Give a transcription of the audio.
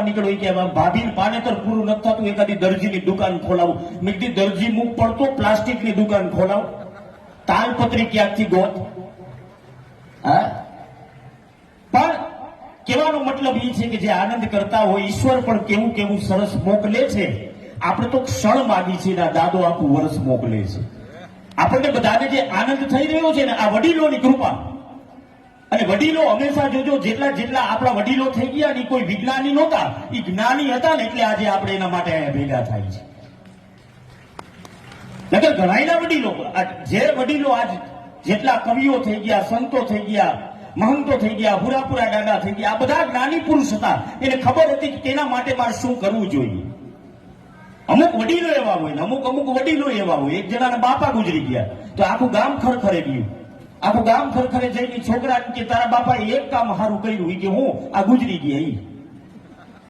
નીકળ્યો કે ભાભી પાનેતર પૂરું નથી થતું, એકાદી દરજીની દુકાન ખોલાવું. મેં કીધી દરજી મુખ પડતો પ્લાસ્ટિકની દુકાન ખોલાવ, તાલપત્રી ક્યાંકથી ગોત. હા, પણ કહેવાનો મતલબ એ છે કે જે આનંદ કરતા હોય ઈશ્વર પણ કેવું કેવું સરસ મોકલે છે. આપણે તો ક્ષણ માગી છે, દાદો આખું વર્ષ મોકલે છે. આપણને બધાને જે આનંદ થઈ રહ્યો છે ને, આ વડીલોની કૃપા. અને વડીલો હંમેશા જોજો, જેટલા જેટલા આપણા વડીલો થઈ ગયા ને, કોઈ વિજ્ઞાની નહોતા, એ જ્ઞાની હતા ને, એટલે આજે આપણે એના માટે ભેગા થાય છે. નકર ઘણાયના વડીલો, જે વડીલો આજ જેટલા કવિઓ થઈ ગયા, સંતો થઈ ગયા, મહંતો થઈ ગયા, પુરાપુરા દાદા થઈ ગયા, આ બધા જ્ઞાની પુરુષ હતા. એને ખબર હતી કે તેના માટે મારે શું કરવું જોઈએ. અમુક વડીલો એવા હોય ને અમુક વડીલો એવા હોય. એક જણાના બાપા ગુજરી ગયા તો આખું ગામ ખરખરે ગયું. આખું ગામ ખરખરે જઈને છોકરા કે તારા બાપાએ એક કામ સારું કર્યું કે હું આ ગુજરી ગયા.